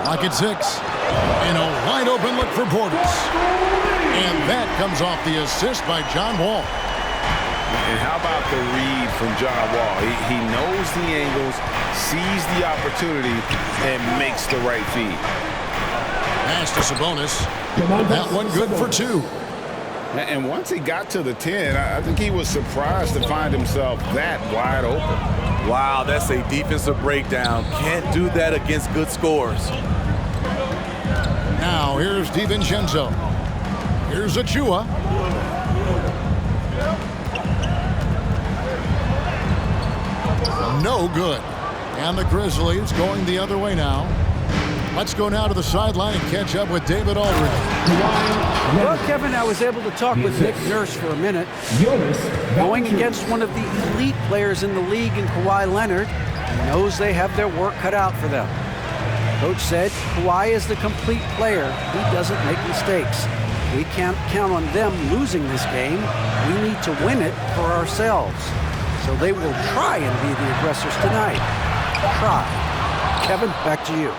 Pocket 6. And a wide open look for Portis. And that comes off the assist by John Wall. And how about the read from John Wall? He knows the angles, sees the opportunity, and makes the right feed. Pass to Sabonis. That one good for 2. And once he got to the 10, I think he was surprised to find himself that wide open. Wow, that's a defensive breakdown. Can't do that against good scores. Now here's DiVincenzo. Here's Achua. No good. And the Grizzlies going the other way now. Let's go now to the sideline and catch up with David Aldridge. Well, Kevin, I was able to talk with Nick Nurse for a minute. Going against one of the elite players in the league in Kawhi Leonard, he knows they have their work cut out for them. Coach said Kawhi is the complete player who doesn't make mistakes. We can't count on them losing this game. We need to win it for ourselves. So they will try and be the aggressors tonight. Try. Kevin, back to you.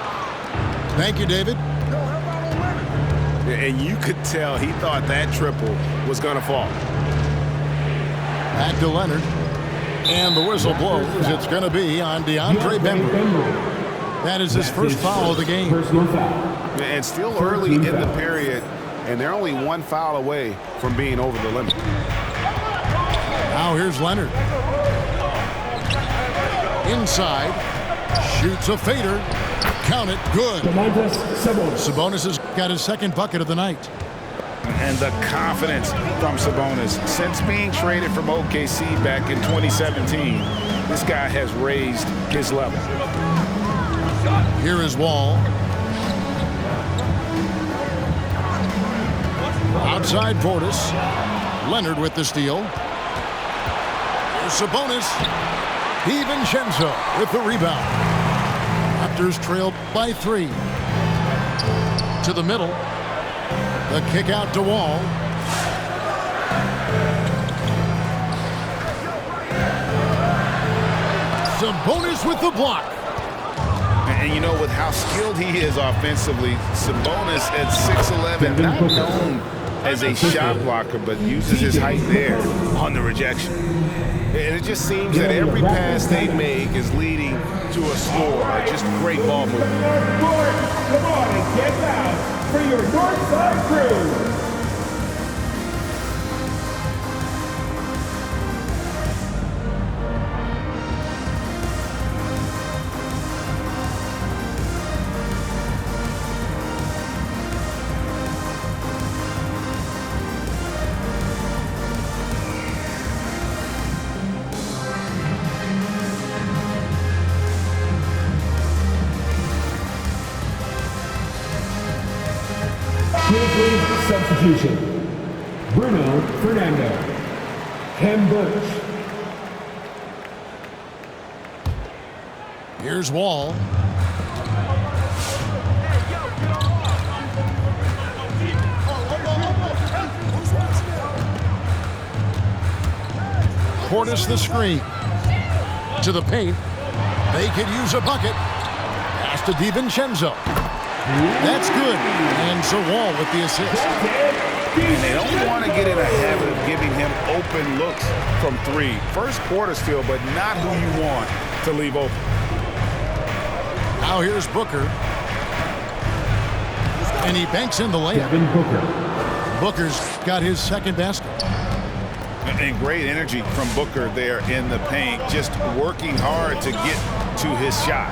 Thank you, David. And you could tell he thought that triple was going to fall. Back to Leonard. And the whistle blows. It's going to be on DeAndre Bembry. That is his first foul of the game. And still early in the period, and they're only one foul away from being over the limit. Now here's Leonard. Inside. Shoots a fader. Count it. Good. Sabonis has got his second bucket of the night. And the confidence from Sabonis. Since being traded from OKC back in 2017, this guy has raised his level. Here is Wall. Outside Portis. Leonard with the steal. Here's Sabonis. DiVincenzo with the rebound. Raptors trail by 3. To the middle. The kick out to Wall. Sabonis with the block. And you know, with how skilled he is offensively, Sabonis at 6'11", not known as a shot blocker, but uses his height there on the rejection. And it just seems that every pass they make is leading to a score. Just great ball movement. Come on and get loud for your Northside crew. Substitution. Bruno Fernando. Kem Birch. Here's Wall. Portis the screen. To the paint. They could use a bucket. Pass to DiVincenzo. That's good. And so Wall with the assist. And they don't want to get in a habit of giving him open looks from 3. First quarter still, but not who you want to leave open. Now here's Booker. And he banks in the layup. Booker's got his second basket. And great energy from Booker there in the paint, just working hard to get to his shot.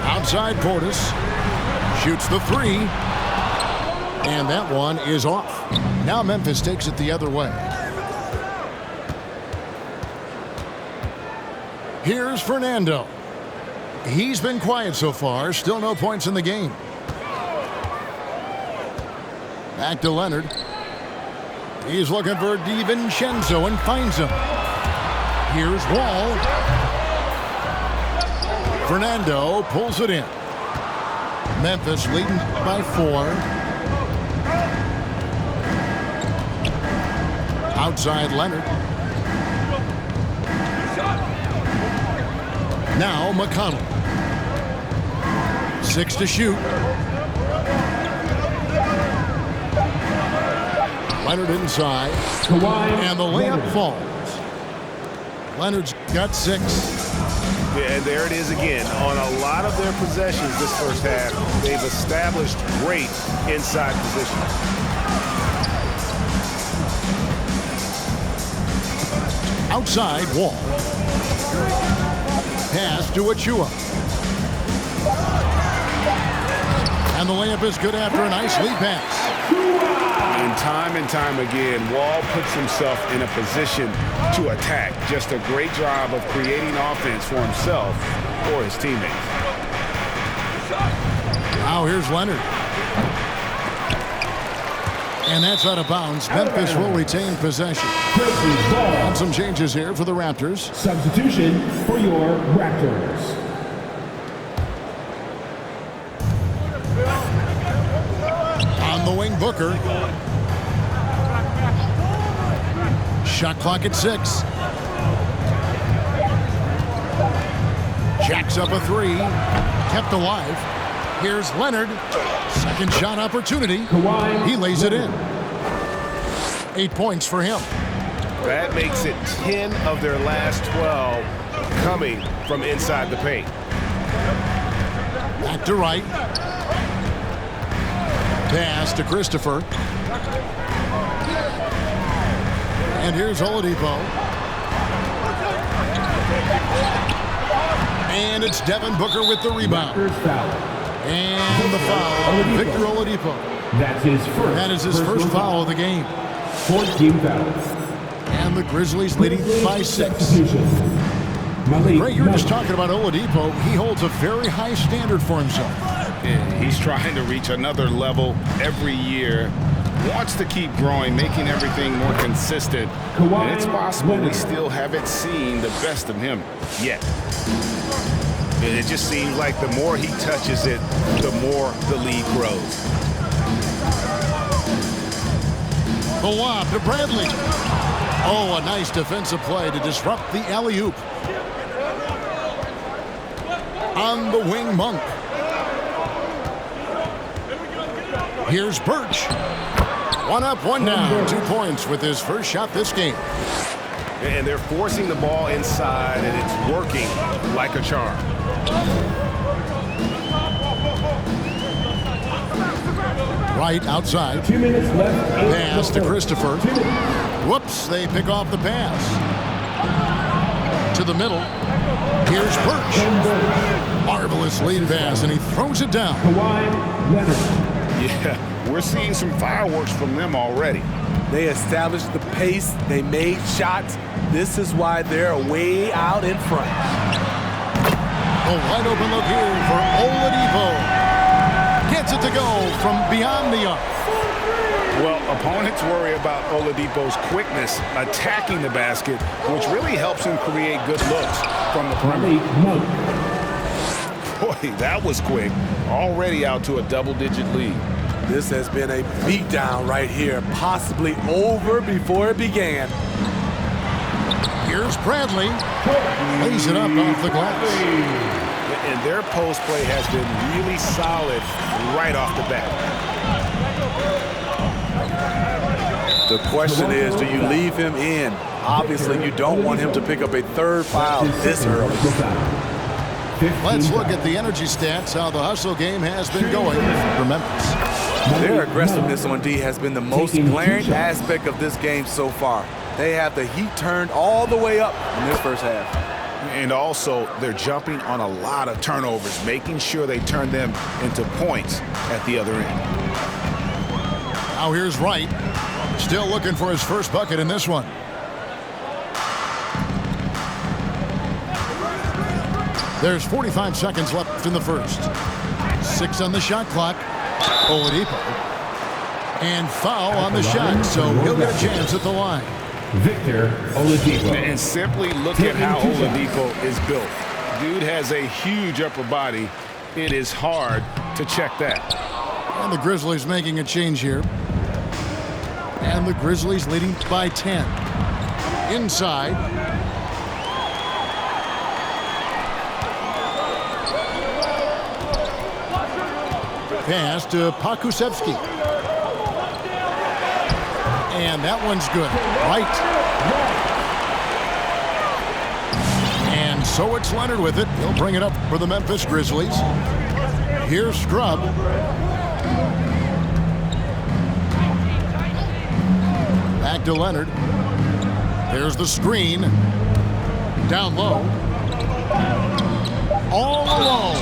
Outside Portis shoots the 3, and that one is off. Now Memphis takes it the other way. Here's Fernando. He's been quiet so far, still no points in the game. Back to Leonard. He's looking for DiVincenzo and finds him. Here's Wall. Fernando pulls it in. Memphis leading by 4. Outside Leonard. Now McConnell. 6 to shoot. Leonard inside. And the layup falls. Leonard's got 6. Yeah, and there it is again. On a lot of their possessions this first half, they've established great inside position. Outside, Wall. Pass to Achua. And the layup is good after a nice lead pass. And time again, Wall puts himself in a position to attack. Just a great job of creating offense for himself or his teammates. Now here's Leonard. And that's out of bounds. Memphis will retain possession. And some changes here for the Raptors. Substitution for your Raptors. On the wing, Booker. Shot clock at 6. Jacks up a 3. Kept alive. Here's Leonard. Second shot opportunity. He lays it in. 8 points for him. That makes it 10 of their last 12 coming from inside the paint. Back to right. Pass to Christopher. And here's Oladipo. And it's Devin Booker with the rebound. And the foul on Victor Oladipo. That is his first foul of the game. 14 fouls. And the Grizzlies leading by 6. Ray, you were just talking about Oladipo. He holds a very high standard for himself. Yeah, he's trying to reach another level every year. Wants to keep growing, making everything more consistent. And it's possible we still haven't seen the best of him yet. It just seems like the more he touches it, the more the lead grows. The lob to Bradley. Oh, a nice defensive play to disrupt the alley-oop. On the wing, Monk. Here's Birch. 1 up, 1 down. 2 points with his first shot this game. And they're forcing the ball inside, and it's working like a charm. Right outside. 2 minutes left. Pass to Christopher. Whoops, they pick off the pass. To the middle. Here's Birch. Marvelous lead pass, and he throws it down. Yeah, we're seeing some fireworks from them already. They established the pace. They made shots. This is why they're way out in front. A wide open look here for Oladipo. Gets it to go from beyond the arc. Well, opponents worry about Oladipo's quickness attacking the basket, which really helps him create good looks from the perimeter. Boy, that was quick. Already out to a double-digit lead. This has been a beatdown right here, possibly over before it began. Here's Bradley. Lays it up off the glass. And their post play has been really solid right off the bat. The question is, do you leave him in? Obviously, you don't want him to pick up a third foul this early. Let's look at the energy stats, how the hustle game has been going for Memphis. Their aggressiveness on D has been the most glaring aspect of this game so far. They have the heat turned all the way up in this first half. And also, they're jumping on a lot of turnovers, making sure they turn them into points at the other end. Now here's Wright. Still looking for his first bucket in this one. There's 45 seconds left in the first. 6 on the shot clock. Oladipo. And foul on the shot, so he'll get a chance at the line. Victor Oladipo. And simply look at how Oladipo is built. Dude has a huge upper body. It is hard to check that. And the Grizzlies making a change here. And the Grizzlies leading by 10. Inside. Pass to Pakusevsky. And that one's good. Right. And so it's Leonard with it. He'll bring it up for the Memphis Grizzlies. Here's Scrub. Back to Leonard. There's the screen. Down low. All alone.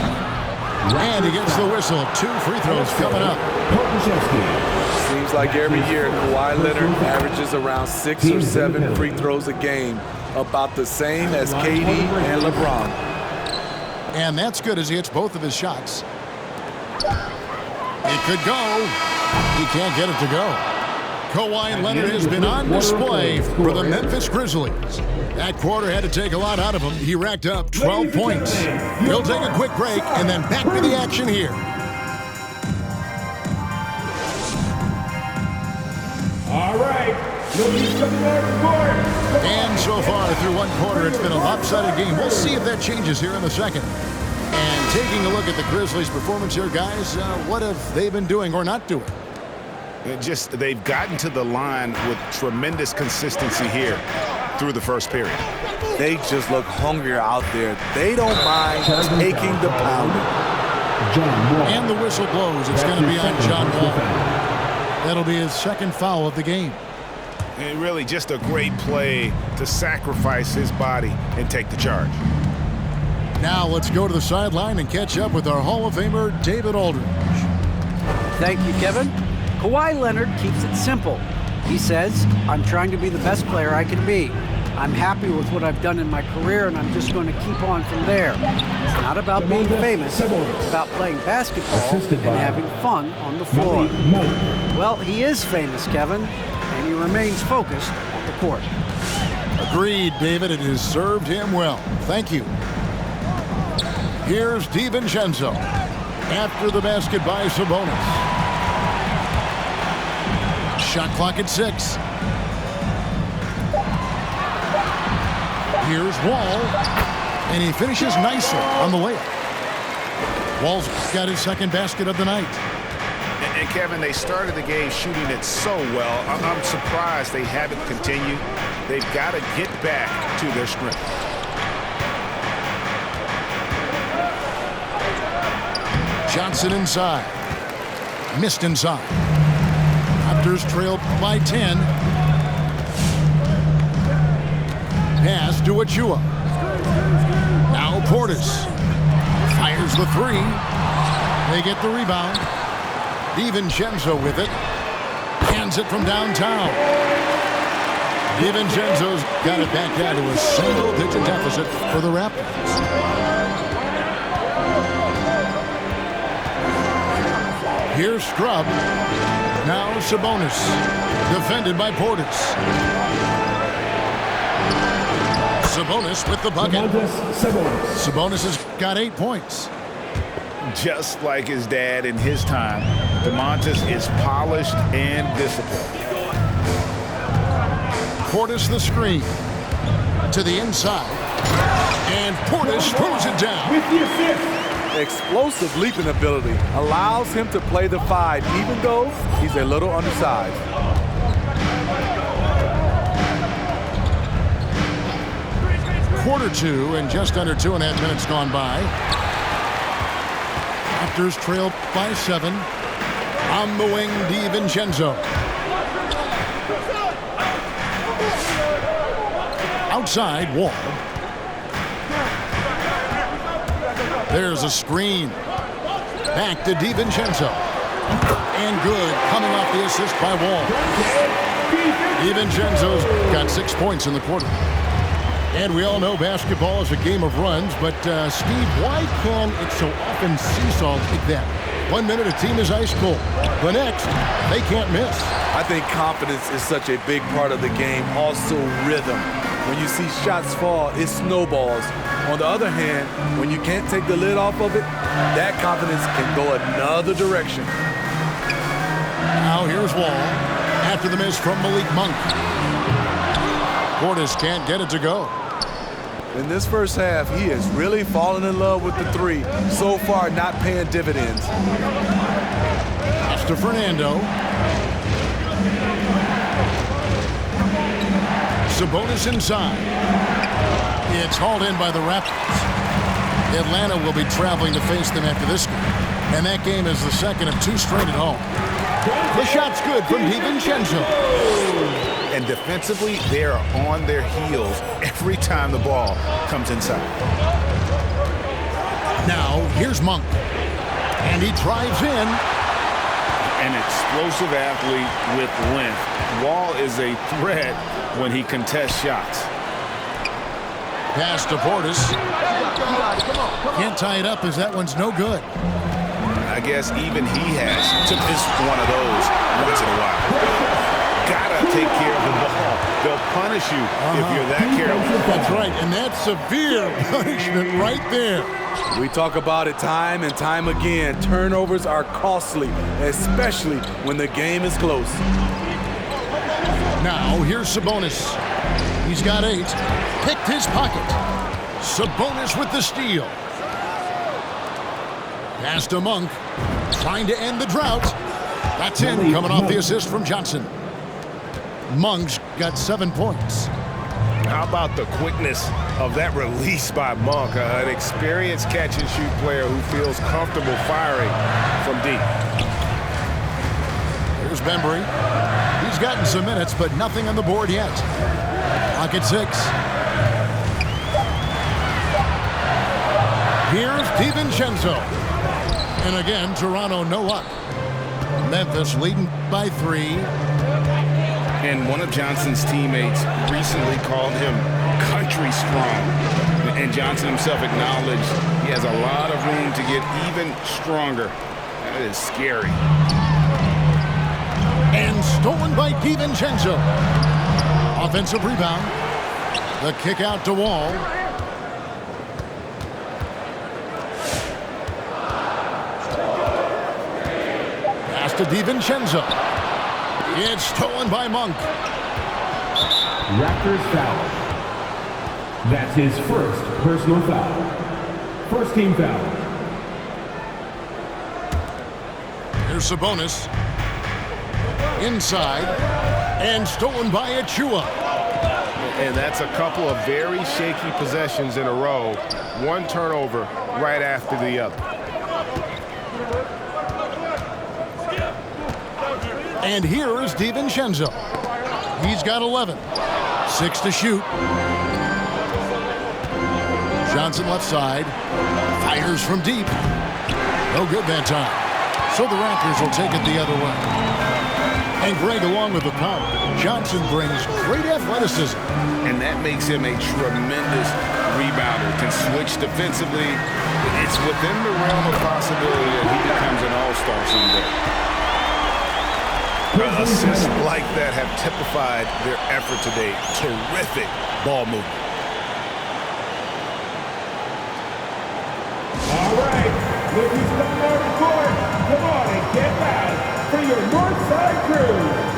And he gets the whistle. 2 free throws coming up. Seems like every year Kawhi Leonard averages around 6 or 7 free throws a game, about the same as KD and LeBron. And that's good as he hits both of his shots. It could go. He can't get it to go. Kawhi Leonard has been on display for the Memphis Grizzlies. That quarter had to take a lot out of him. He racked up 12 points. He'll take a quick break and then back to the action here. All right. And so far through one quarter, it's been a lopsided game. We'll see if that changes here in the second. And taking a look at the Grizzlies' performance here, guys, what have they been doing or not doing? They've gotten to the line with tremendous consistency here through the first period. They just look hungrier out there. They don't mind taking the pounding. And the whistle blows. It's going to be on John Wall. That'll be his second foul of the game. And really just a great play to sacrifice his body and take the charge. Now let's go to the sideline and catch up with our Hall of Famer, David Aldridge. Thank you, Kevin. Kawhi Leonard keeps it simple. He says, I'm trying to be the best player I can be. I'm happy with what I've done in my career, and I'm just going to keep on from there. It's not about being famous. It's about playing basketball and having fun on the floor. Well, he is famous, Kevin, and he remains focused on the court. Agreed, David. It has served him well. Thank you. Here's DiVincenzo after the basket by Sabonis. Shot clock at 6. Here's Wall, and he finishes nicely on the layup. Wall's got his second basket of the night. And Kevin, they started the game shooting it so well. I'm surprised they haven't continued. They've got to get back to their script. Johnson inside. Missed inside. Raptors trailed by 10. Pass to Achua. Now Portis. Fires the 3. They get the rebound. DiVincenzo with it. Hands it from downtown. DiVincenzo's got it back down to a single-digit deficit for the Raptors. Here's Scrub. Now Sabonis. Defended by Portis. Sabonis with the bucket. Sabonis has got 8 points. Just like his dad in his time, Domantas is polished and disciplined. Portis the screen. To the inside. And Portis throws it down. With the assist. Explosive leaping ability allows him to play the 5, even though he's a little undersized. Quarter 2 and just under 2.5 minutes gone by. Raptors trail by 7. On the wing, DiVincenzo. Outside, Wall. There's a screen. Back to DiVincenzo. And good, coming off the assist by Wall. DiVincenzo's got 6 points in the quarter. And we all know basketball is a game of runs, but Steve, why can it so often seesaw like that? 1 minute a team is ice cold. The next, they can't miss. I think confidence is such a big part of the game. Also rhythm. When you see shots fall, it snowballs. On the other hand, when you can't take the lid off of it, that confidence can go another direction. Now here's Wall. After the miss from Malik Monk. Portis can't get it to go. In this first half, he has really fallen in love with the 3. So far, not paying dividends. to Fernando. Sabonis inside. It's hauled in by the Raptors. Atlanta will be traveling to face them after this game. And that game is the second of 2 straight at home. The shot's good from DiVincenzo. And defensively, they are on their heels every time the ball comes inside. Now, here's Monk. And he drives in. An explosive athlete with length. Wall is a threat when he contests shots. Pass to Portis. Can't tie it up as that one's no good. I guess even he has to miss one of those once in a while. Gotta take care of the ball. They'll punish you if you're that careless. That's right, and that's severe punishment right there. We talk about it time and time again. Turnovers are costly, especially when the game is close. Now, here's Sabonis. He's got 8. Picked his pocket. Sabonis with the steal. Pass to Monk. Trying to end the drought. That's in, coming off the assist from Johnson. Monk's got 7 points. How about the quickness of that release by Monk? An experienced catch-and-shoot player who feels comfortable firing from deep. Here's Bembry. He's gotten some minutes, but nothing on the board yet. Clock at 6. Here's DiVincenzo. And again, Toronto no luck. Memphis leading by 3. And one of Johnson's teammates recently called him country strong. And Johnson himself acknowledged he has a lot of room to get even stronger. That is scary. And stolen by DiVincenzo. Offensive rebound. The kick out to Wall. Pass to DiVincenzo. It's stolen by Monk. Raptors foul. That's his first personal foul. First team foul. Here's Sabonis. Inside. And stolen by Achua. And that's a couple of very shaky possessions in a row. One turnover right after the other. And here is DiVincenzo. He's got 11. 6 to shoot. Johnson left side. Fires from deep. No good that time. So the Raptors will take it the other way. And Greg along with the power. Johnson brings great athleticism. And that makes him a tremendous rebounder. Can switch defensively. It's within the realm of possibility that he becomes an all-star someday. Assists like that have typified their effort today. Terrific ball movement. All right, look who's coming on the court. Come on and get loud for your Northside crew.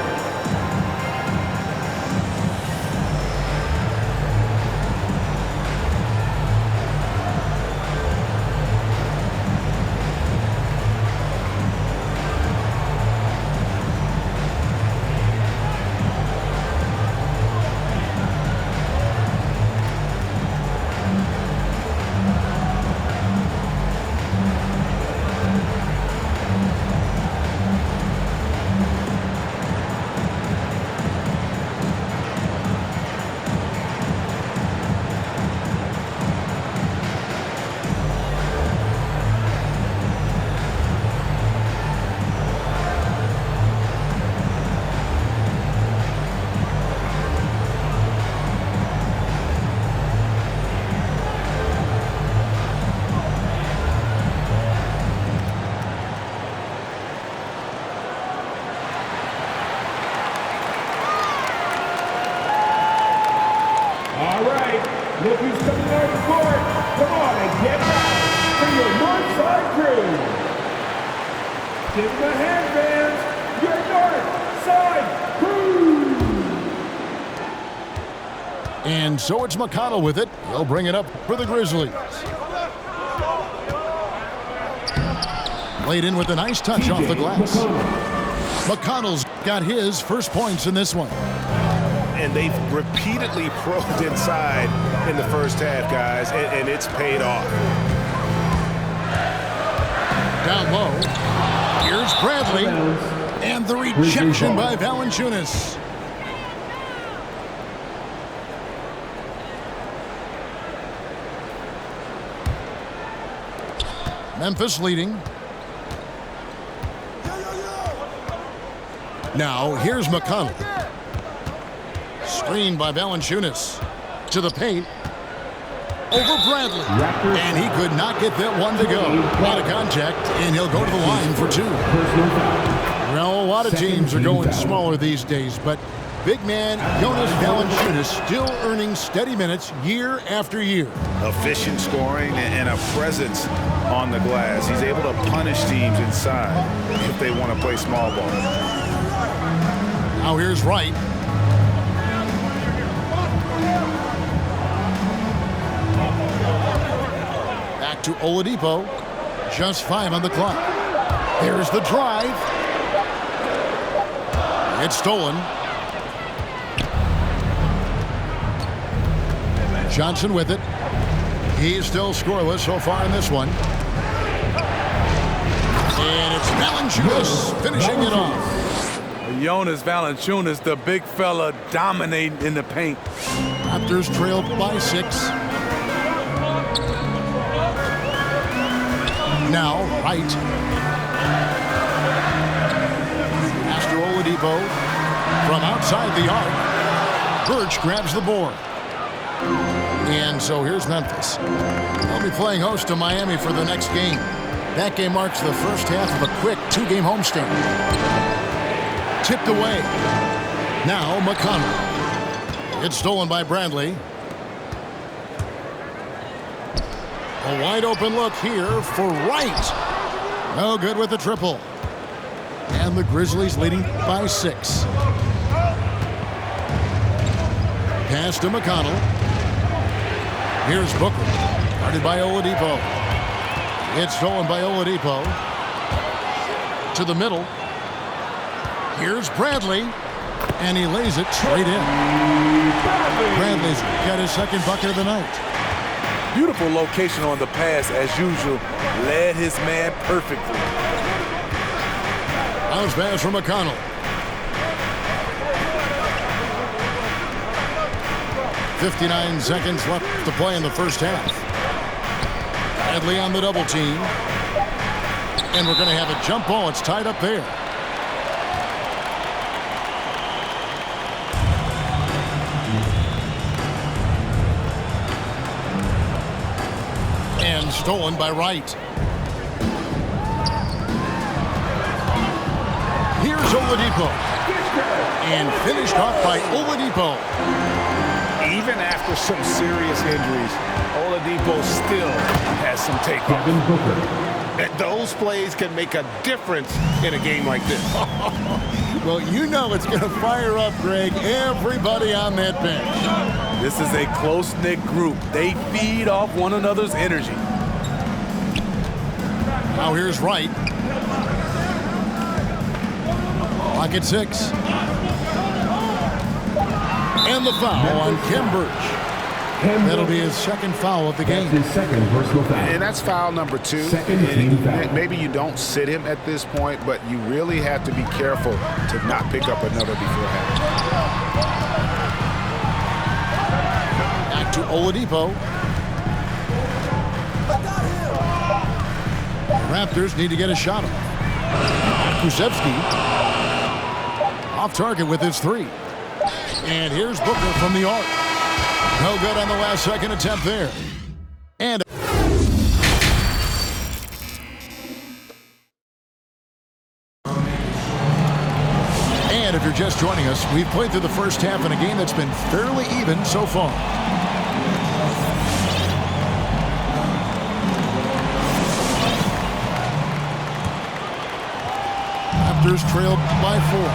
Look who's coming on the court. Come on and get back for your Northside crew. Give them a hand, fans. Your Northside crew. And so it's McConnell with it. He'll bring it up for the Grizzlies. Laid in with a nice touch off the glass. McConnell's got his first points in this one. And they've repeatedly probed inside in the first half, guys, and it's paid off. Down low. Here's Bradley. And the rejection by Valanciunas. Memphis leading. Now, here's McConnell. Screened by Valanciunas. To the paint. Over Bradley. And he could not get that one to go. Out of contact, and he'll go to the line for two. Well, a lot of teams are going smaller these days, but big man Jonas Valanciunas still earning steady minutes year after year. Efficient scoring and a presence on the glass. He's able to punish teams inside if they want to play small ball. Now here's Wright. Back to Oladipo. Just 5 on the clock. Here's the drive. It's stolen. Johnson with it. He's still scoreless so far in this one. And it's Valanciunas finishing it off. Jonas Valanciunas, the big fella, dominating in the paint. Raptors trailed by 6. Now, Wright. Pass to Oladipo. From outside the arc, Birch grabs the board. And so here's Memphis. They'll be playing host to Miami for the next game. That game marks the first half of a quick 2-game homestand. Tipped away. Now McConnell. It's stolen by Bradley. A wide open look here for Wright. No good with the triple. And the Grizzlies leading by 6. Pass to McConnell. Here's Booker. Guarded by Oladipo. It's stolen by Oladipo. To the middle. Here's Bradley. And he lays it straight in. Bradley's got his second bucket of the night. Beautiful location on the pass, as usual. Led his man perfectly. Bounce pass from McConnell. 59 seconds left to play in the first half. Bradley on the double team. And we're going to have a jump ball. It's tied up there. And stolen by Wright. Here's Oladipo. And finished off by Oladipo. Even after some serious injuries, Oladipo still has some takeoff. And those plays can make a difference in a game like this. Well, you know it's going to fire up, Greg, everybody on that bench. This is a close-knit group. They feed off one another's energy. Now here's Wright. Clock at 6. And the foul on Khem Birch. That'll be his second foul of the game. His second personal foul. And that's foul number 2. Second team foul. Maybe you don't sit him at this point, but you really have to be careful to not pick up another beforehand. Back to Oladipo. The Raptors need to get a shot off. Kusevsky off target with his 3. And here's Booker from the arc. No good on the last second attempt there. And if you're just joining us, we've played through the first half in a game that's been fairly even so far. Raptors trailed by 4.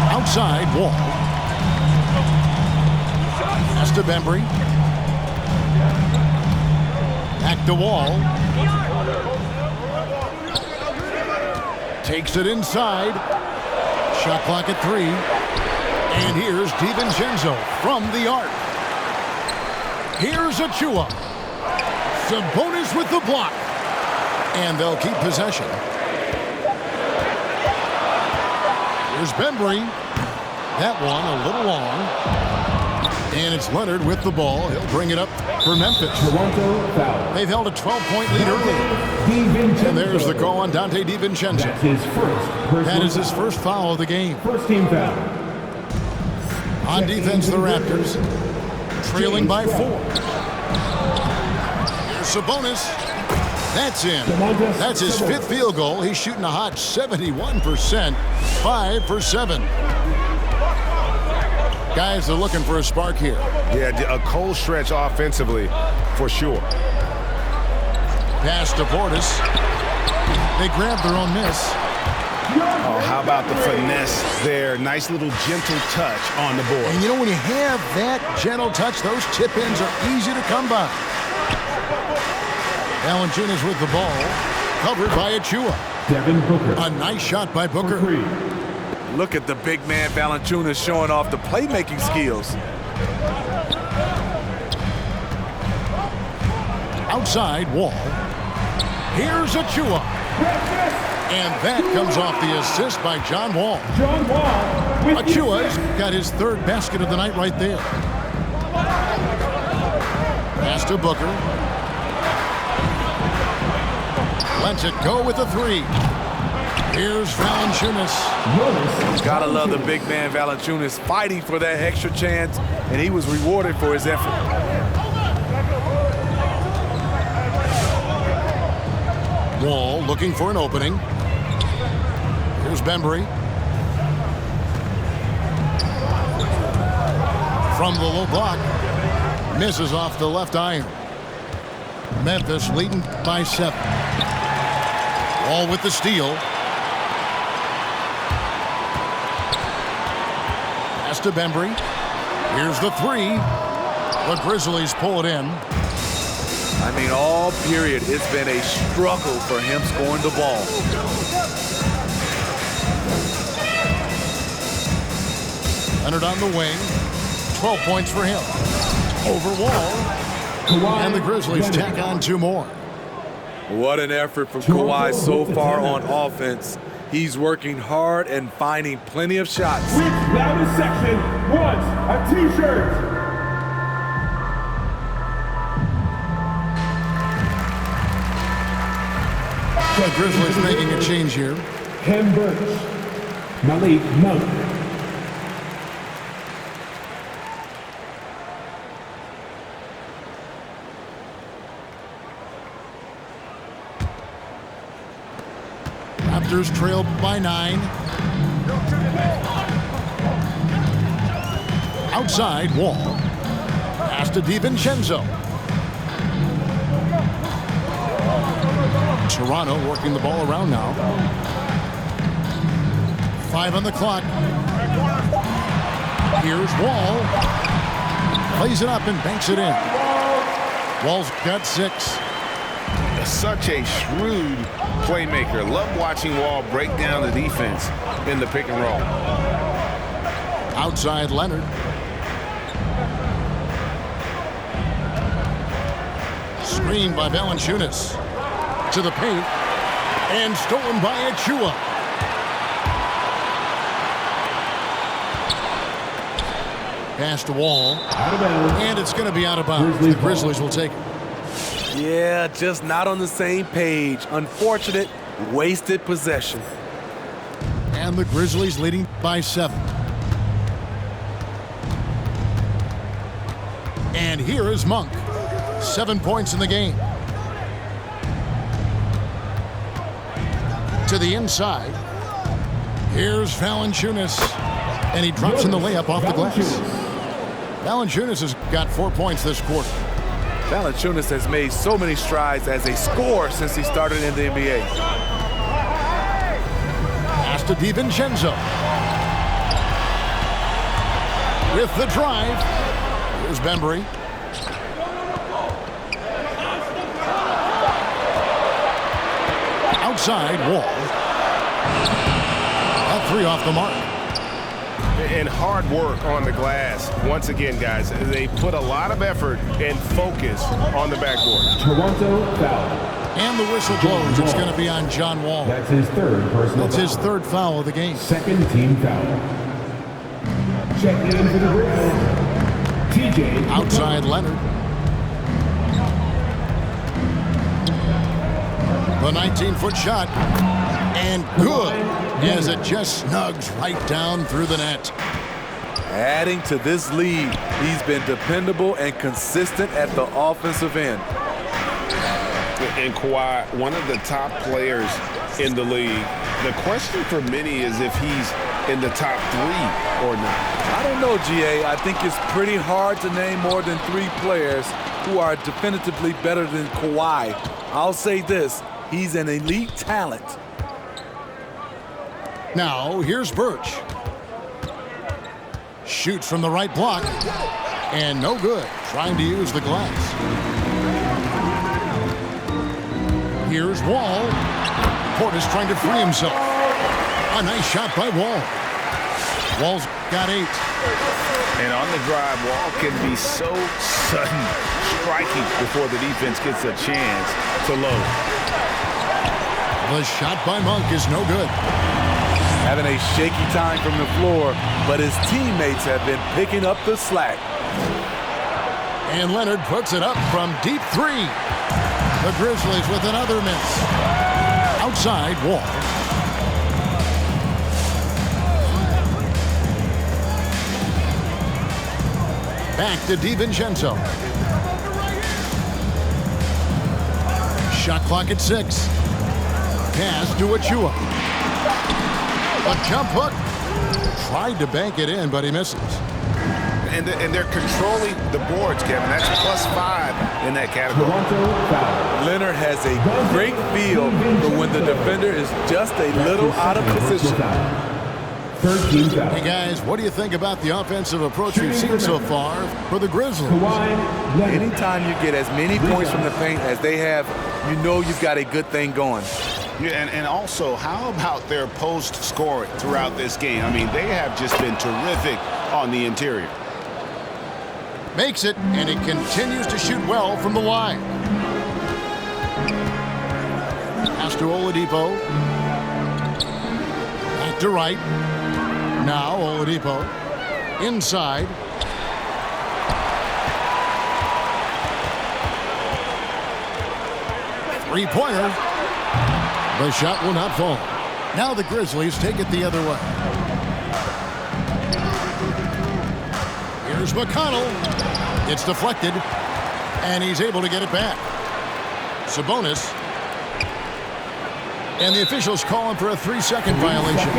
Outside, Wall. Pass to Bembry. Back to Wall. Takes it inside. Shot clock at 3. And here's DiVincenzo from the arc. Here's Achua. Sabonis with the block. And they'll keep possession. Here's Bembry. That one a little long. And it's Leonard with the ball. He'll bring it up for Memphis. They've held a 12-point lead early. And there's the call on Dante DiVincenzo. That is his first foul of the game. First team foul. On defense, the Raptors trailing by 4. Here's Sabonis. That's in. That's his 5th field goal. He's shooting a hot 71%. 5 for 7. Guys are looking for a spark here. Yeah, a cold stretch offensively, for sure. Pass to Portis. They grab their own miss. Oh, how about the finesse there? Nice little gentle touch on the board. And you know, when you have that gentle touch, those chip-ins are easy to come by. Valanciunas with the ball. Covered by Achua. Devin Booker. A nice shot by Booker. Look at the big man Valanciunas showing off the playmaking skills. Outside Wall. Here's Achua. And that comes off the assist by John Wall. John Wall. Achua's got his 3rd basket of the night right there. Pass to Booker. Lets it go with a 3. Here's Valanciunas. Gotta love the big man Valanciunas fighting for that extra chance, and he was rewarded for his effort. Wall looking for an opening. Here's Bembry. From the low block. Misses off the left iron. Memphis leading by 7. Wall with the steal. Pass to Bembry. Here's the 3. The Grizzlies pull it in. I mean, all period, it's been a struggle for him scoring the ball. Leonard on the wing. 12 points for him. Over Wall. And the Grizzlies tack on 2 more. What an effort from Kawhi so far on offense. He's working hard and finding plenty of shots. Which loudest section wants a T-shirt? The Grizzlies making a change here. Ken Burch. Malik Monk. Raptors trail by 9. Outside Wall. Pass to DiVincenzo. Toronto working the ball around now. 5 on the clock. Here's Wall. Plays it up and banks it in. Wall's got 6. Such a shrewd playmaker. Love watching Wall break down the defense in the pick and roll. Outside Leonard. Screen by Valanciunas. To the paint. And stolen by Achua. Pass to Wall. And it's going to be out of bounds. The Grizzlies will take it. Yeah, just not on the same page. Unfortunate, wasted possession. And the Grizzlies leading by 7. And here is Monk. 7 points in the game. To the inside. Here's Valanciunas. And he drops in the layup off the glass. Valanciunas has got 4 points this quarter. Valanciunas has made so many strides as a scorer since he started in the NBA. Pass to DiVincenzo. With the drive. Here's Bembry. outside, Wall. A three off the mark. And hard work on the glass. Once again, guys, they put a lot of effort and focus on the backboard. Toronto foul. And the whistle blows. It's going to be on John Wall. That's his third personal That's his third foul of the game. Second team foul. Checking in for the Grizzlies, TJ. Outside Leonard. The 19-foot shot. And good, as it just snugs right down through the net. Adding to this lead, he's been dependable and consistent at the offensive end. And Kawhi, one of the top players in the league. The question for many is if he's in the top three or not. I don't know, GA. I think it's pretty hard to name more than 3 players who are definitively better than Kawhi. I'll say this, he's an elite talent. Now, here's Birch. Shoots from the right block. And no good. Trying to use the glass. Here's Wall. Portis trying to free himself. A nice shot by Wall. Wall's got 8. And on the drive, Wall can be so sudden, striking before the defense gets a chance to load. The shot by Monk is no good. Having a shaky time from the floor, but his teammates have been picking up the slack. And Leonard puts it up from deep 3. The Grizzlies with another miss. Outside, Wall. Back to DiVincenzo. Shot clock at 6. Pass to Achua. A jump hook. Tried to bank it in, but he misses. And they're controlling the boards, Kevin. That's +5 in that category. Leonard has a great feel for when the defender is just a little out of position. Hey, guys, what do you think about the offensive approach we've seen so far for the Grizzlies? Anytime you get as many points from the paint as they have, you know you've got a good thing going. Yeah, and also, how about their post scoring throughout this game? I mean, they have just been terrific on the interior. Makes it, and it continues to shoot well from the line. Pass to Oladipo. Back to right. Now Oladipo. Inside. Three-pointer. The shot will not fall. Now the Grizzlies take it the other way. Here's McConnell. It's deflected, and he's able to get it back. Sabonis. And the officials calling for a 3-second violation.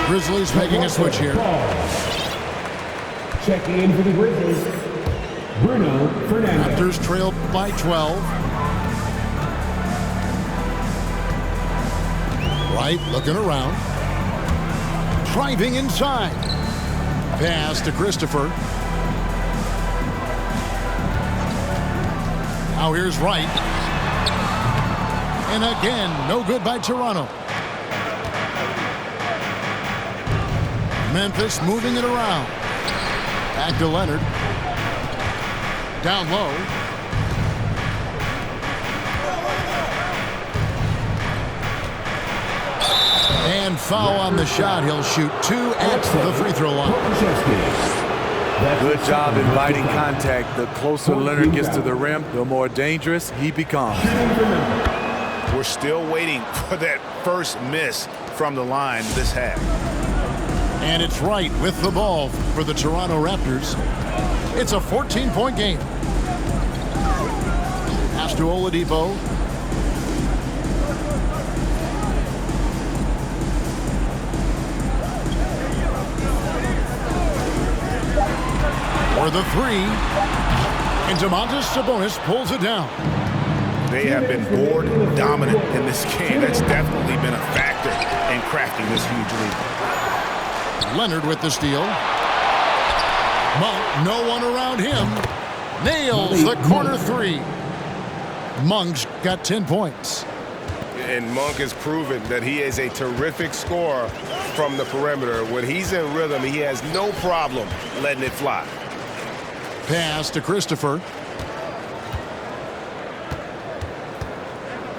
Grizzlies making a switch here. Checking in for the Grizzlies, Bruno Fernandez. Raptors trailed by 12. Right, looking around. Driving inside. Pass to Christopher. Now here's Wright. And again, no good by Toronto. Memphis moving it around. Back to Leonard. Down low. And foul on the shot. He'll shoot 2 at the free throw line. Good job inviting contact. The closer Leonard gets to the rim, the more dangerous he becomes. We're still waiting for that first miss from the line this half. And it's Wright with the ball for the Toronto Raptors. It's a 14-point game. Pass to Oladipo. For the 3. And Domantas Sabonis pulls it down. They have been board dominant in this game. That's definitely been a factor in crafting this huge lead. Leonard with the steal. Monk, no one around him. Nails the corner 3. Monk's got 10 points. And Monk has proven that he is a terrific scorer from the perimeter. When he's in rhythm, he has no problem letting it fly. Pass to Christopher.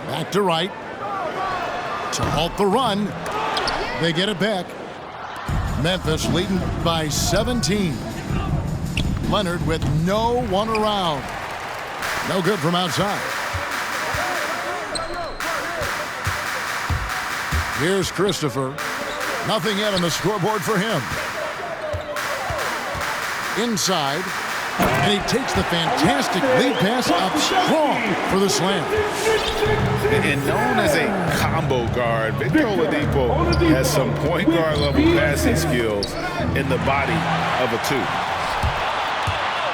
Back to Wright. To halt the run. They get it back. Memphis leading by 17. Leonard with no one around. No good from outside. Here's Christopher. Nothing yet on the scoreboard for him. Inside. And he takes the fantastic lead pass up strong for the slam. And known as a combo guard, Victor Oladipo has some point guard level passing skills in the body of a two.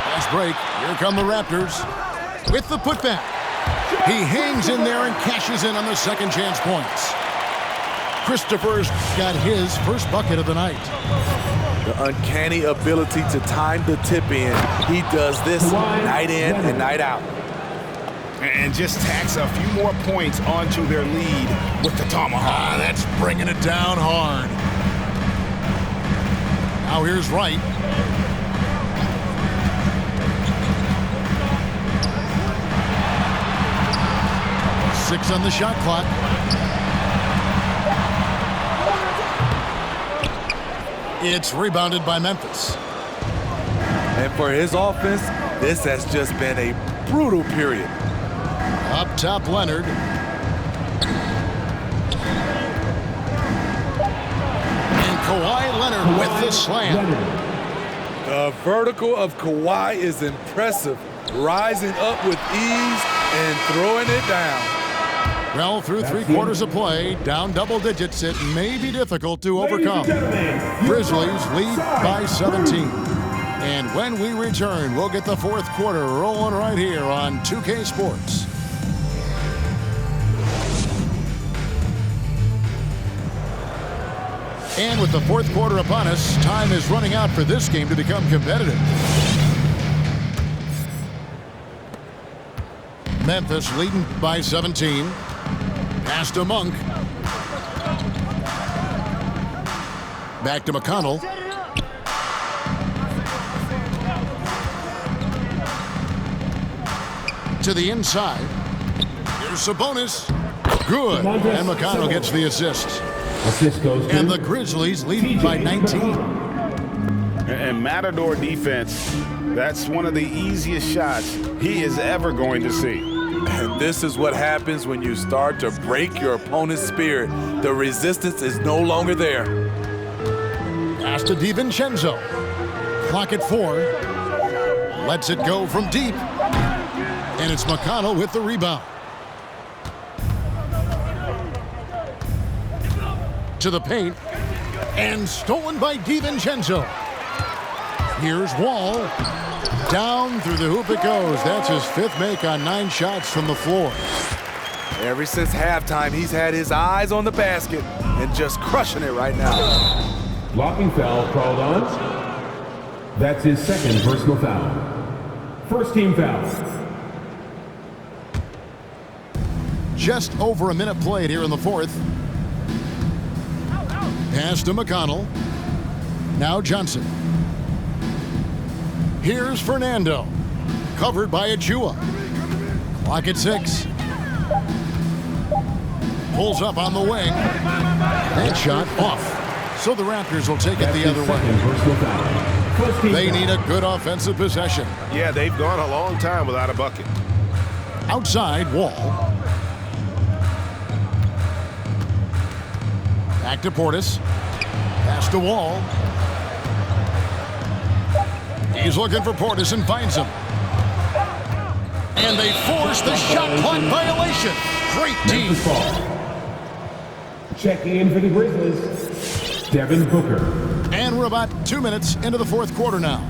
Fast break. Here come the Raptors with the putback. He hangs in there and cashes in on the second chance points. Christopher's got his first bucket of the night. The uncanny ability to time the tip in. He does this night in and night out. And just tacks a few more points onto their lead with the tomahawk. That's bringing it down hard. Now here's Wright. Six on the shot clock. It's rebounded by Memphis. And for his offense, this has just been a brutal period. Up top, Leonard. And Kawhi Leonard with the slam. The vertical of Kawhi is impressive. Rising up with ease and throwing it down. Well, through 3 quarters of play, down double digits, it may be difficult to overcome. Grizzlies lead by 17. And when we return, we'll get the fourth quarter rolling right here on 2K Sports. And with the fourth quarter upon us, time is running out for this game to become competitive. Memphis leading by 17. Pass to Monk. Back to McConnell. To the inside. Here's Sabonis. Good. And McConnell gets the assist. And the Grizzlies lead by 19. And Matador defense, that's one of the easiest shots he is ever going to see. And this is what happens when you start to break your opponent's spirit. The resistance is no longer there. Pass to DiVincenzo. Clock at 4. Lets it go from deep. And it's McConnell with the rebound. To the paint. And stolen by DiVincenzo. Here's Wall. Down through the hoop it goes. That's his 5th make on 9 shots from the floor. Ever since halftime, he's had his eyes on the basket and just crushing it right now. Blocking foul called on. That's his 2nd personal foul. First team foul. Just over a minute played here in the 4th. Pass to McConnell. Now Johnson. Here's Fernando. Covered by Achua. Clock at 6. Pulls up on the wing. That shot off. So the Raptors will take it the other way. They need a good offensive possession. Yeah, they've gone a long time without a bucket. Outside, Wall. Back to Portis. Pass to Wall. He's looking for Portis and finds him. And they force the shot clock violation. Great team. Checking in for the Grizzlies, Devin Booker. And we're about 2 minutes into the 4th quarter now.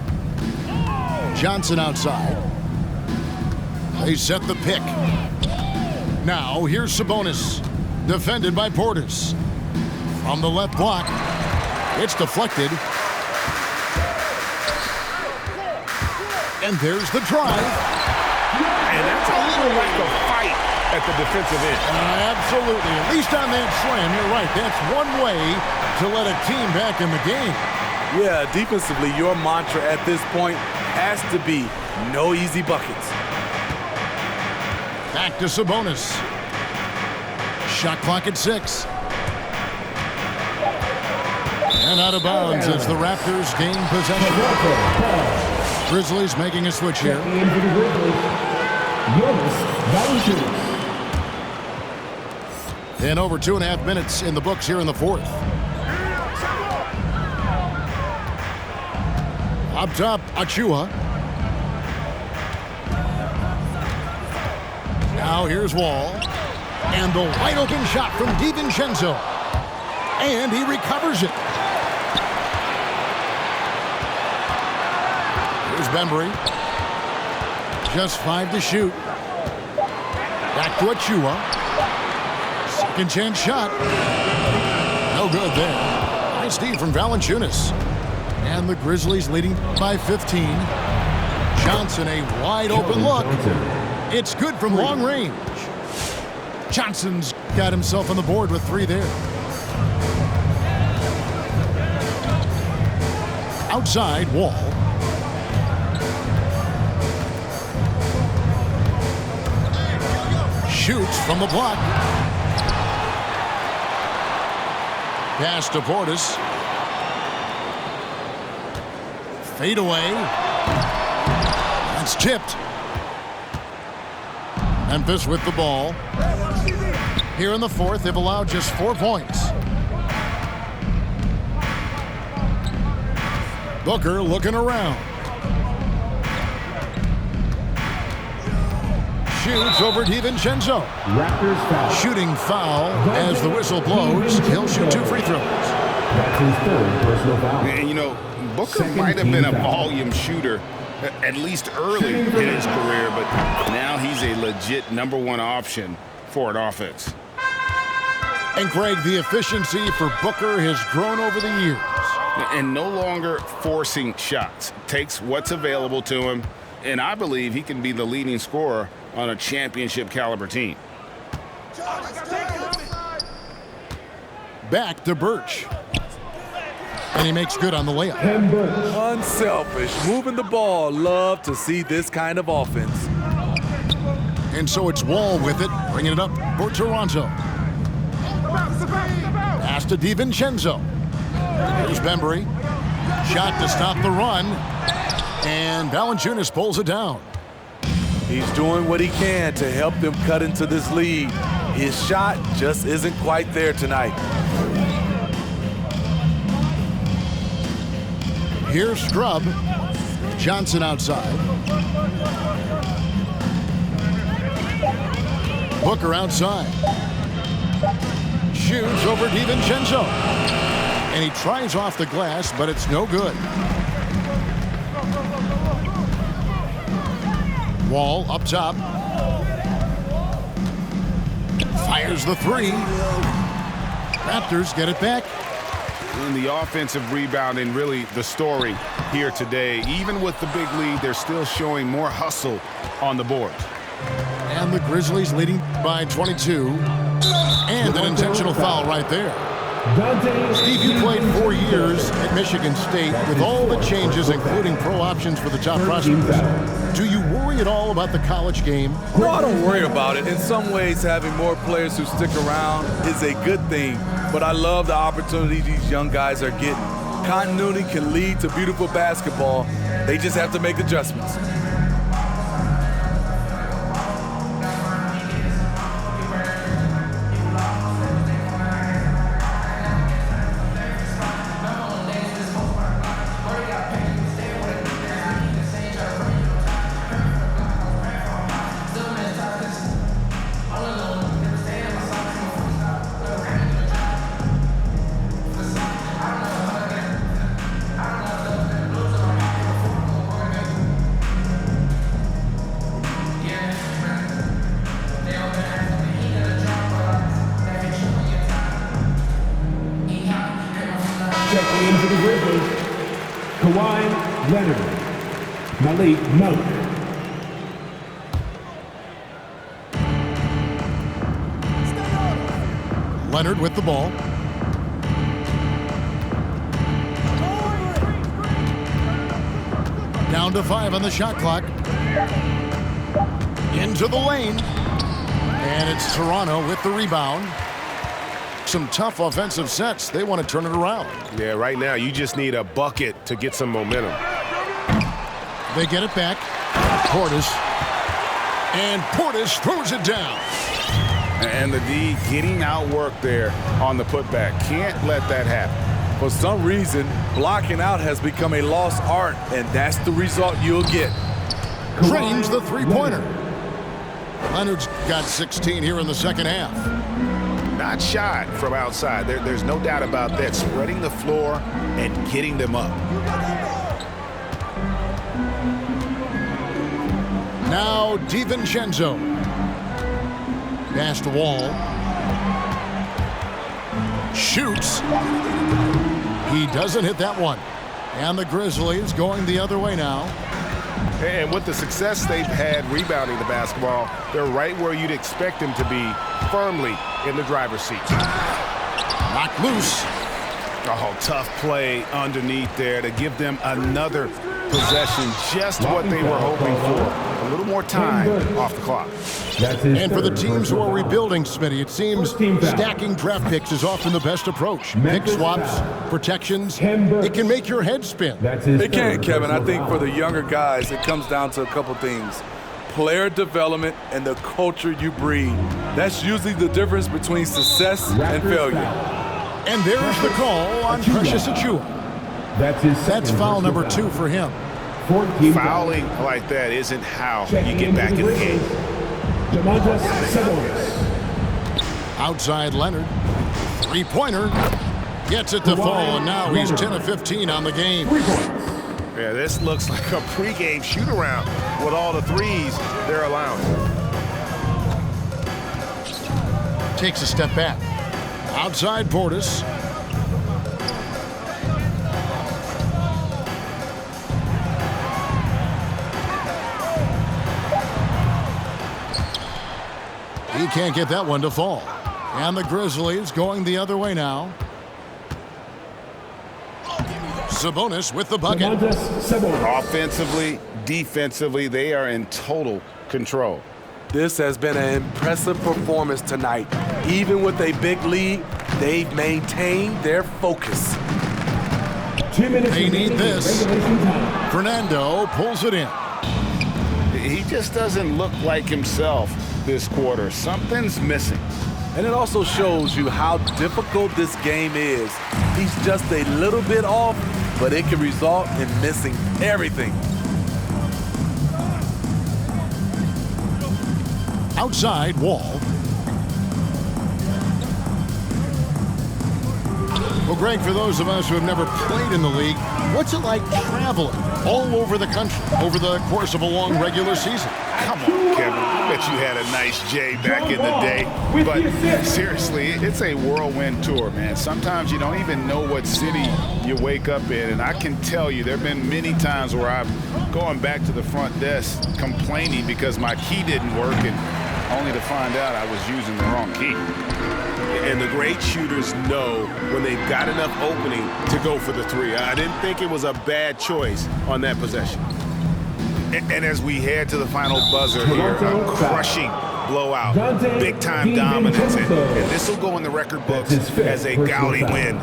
Johnson outside. They set the pick. Now here's Sabonis. Defended by Portis. From the left block. It's deflected. And there's the drive. And that's a little lack of fight at the defensive end. Absolutely. At least on that slam, you're right. That's one way to let a team back in the game. Yeah, defensively, your mantra at this point has to be no easy buckets. Back to Sabonis. Shot clock at 6. And out of bounds as the Raptors gain possession. Grizzlies making a switch here. And over 2.5 minutes in the books here in the fourth. Up top, Achua. Now here's Wall. And the wide open shot from DiVincenzo. And he recovers it. Here's Bembry. Just 5 to shoot. Back to Achua. Second chance shot. No good there. Nice D from Valanciunas. And the Grizzlies leading by 15. Johnson, a wide open look. It's good from long range. Johnson's got himself on the board with 3 there. Outside, Wall. Shoots from the block. Pass to Portis. Fade away. That's tipped. Memphis with the ball. Here in the fourth, they've allowed just 4 points. Booker looking around. Shoots over DiVincenzo. Raptors foul. Shooting foul as the whistle blows. He'll shoot 2 free throws. That's his 3rd personal foul. And, you know, Booker might have been a volume shooter at least early in his career, but now he's a legit #1 option for an offense. And Craig, the efficiency for Booker has grown over the years. And no longer forcing shots. Takes what's available to him, and I believe he can be the leading scorer on a championship caliber team. Back to Birch. And he makes good on the layup. Unselfish, moving the ball. Love to see this kind of offense. And so it's Wall with it, bringing it up for Toronto. Pass to DiVincenzo. Here's Bembry. Shot to stop the run. And Valanciunas pulls it down. He's doing what he can to help them cut into this lead. His shot just isn't quite there tonight. Here's Scrub. Johnson outside. Booker outside. Shoots over DiVincenzo. And he tries off the glass, but it's no good. Wall up top. Fires the 3. Raptors get it back. And the offensive rebounding, really the story here today. Even with the big lead, they're still showing more hustle on the board. And the Grizzlies leading by 22. And an intentional foul right there. Steve, you played 4 years at Michigan State with all the changes, including pro options for the top prospects. Do you worry at all about the college game? No, I don't worry about it. In some ways, having more players who stick around is a good thing. But I love the opportunity these young guys are getting. Continuity can lead to beautiful basketball. They just have to make adjustments. Checking in for the Grizzlies, Kawhi Leonard, Malik Monk. Leonard with the ball. Down to 5 on the shot clock. Into the lane. And it's Toronto with the rebound. Some tough offensive sets. They want to turn it around. Yeah, right now you just need a bucket to get some momentum. They get it back. Portis. And Portis throws it down. And the D getting outworked there on the putback. Can't let that happen. For some reason, blocking out has become a lost art, and that's the result you'll get. Drains the three-pointer. Leonard's got 16 here in the second half. Not shot from outside. There's no doubt about that. Spreading the floor and getting them up. Now DiVincenzo. Pass to Wall. Shoots. He doesn't hit that one. And the Grizzlies going the other way now. And with the success they've had rebounding the basketball, they're right where you'd expect them to be, firmly in the driver's seat. Knocked loose. Oh, tough play underneath there to give them another possession, just what they were hoping for. A little more time off the clock. And for the teams who are rebuilding, Smitty, it seems stacking draft picks is often the best approach. Pick swaps, protections, it can make your head spin. It can, Kevin. I think for the younger guys, it comes down to a couple things. Player development and the culture you breed. That's usually the difference between success and failure. And there's the call on Precious Achiuwa. That's foul number 2 for him. Fouling like that isn't how you get back in the game. Outside Leonard. Three-pointer. Gets it to fall, and now he's 10 of 15 on the game. Yeah, this looks like a pregame shoot-around with all the threes they're allowing. Takes a step back. Outside Portis. He can't get that one to fall. And the Grizzlies going the other way now. Sabonis with the bucket. Offensively, defensively, they are in total control. This has been an impressive performance tonight. Even with a big lead, they've maintained their focus. They need this. Fernando pulls it in. He just doesn't look like himself this quarter. Something's missing. And it also shows you how difficult this game is. He's just a little bit off, but it can result in missing everything. Outside Wall. Well, Greg, for those of us who have never played in the league, what's it like traveling all over the country over the course of a long regular season? Come on, Kevin. I bet you had a nice J back in the day. But seriously, it's a whirlwind tour, man. Sometimes you don't even know what city you wake up in. And I can tell you there have been many times where I'm going back to the front desk complaining because my key didn't work, and only to find out I was using the wrong key. And the great shooters know when they've got enough opening to go for the three. I didn't think it was a bad choice on that possession. And as we head to the final buzzer here, a crushing blowout, big-time dominance, and this will go in the record books as a gaudy win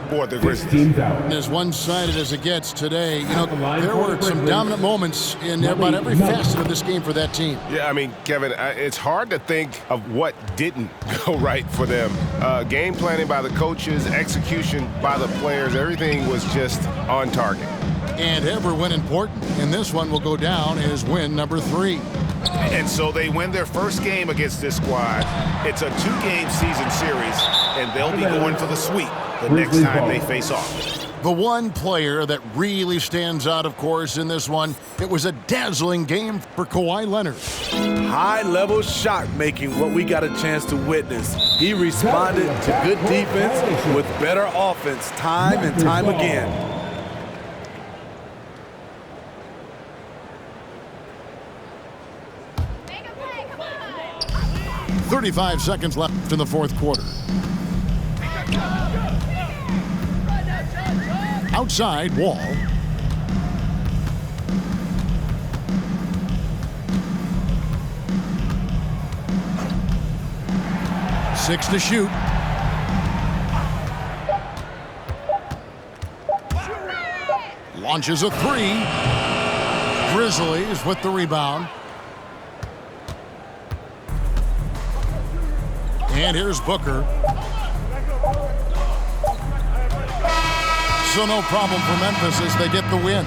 for the Grizzlies. As one-sided as it gets today, you know, there were some dominant moments in about every facet of this game for that team. Yeah, I mean, Kevin, it's hard to think of what didn't go right for them. Game planning by the coaches, execution by the players, everything was just on target. And every win important, and this one will go down as win number 3. And so they win their first game against this squad. It's a 2-game season series, and they'll be going for the sweep the next time they face off. The one player that really stands out, of course, in this one, it was a dazzling game for Kawhi Leonard. High-level shot making, what we got a chance to witness. He responded to good defense with better offense time and time again. 35 seconds left in the fourth quarter. Outside, Wall. Six to shoot. Launches a three. Grizzlies with the rebound. And here's Booker. So no problem for Memphis as they get the win.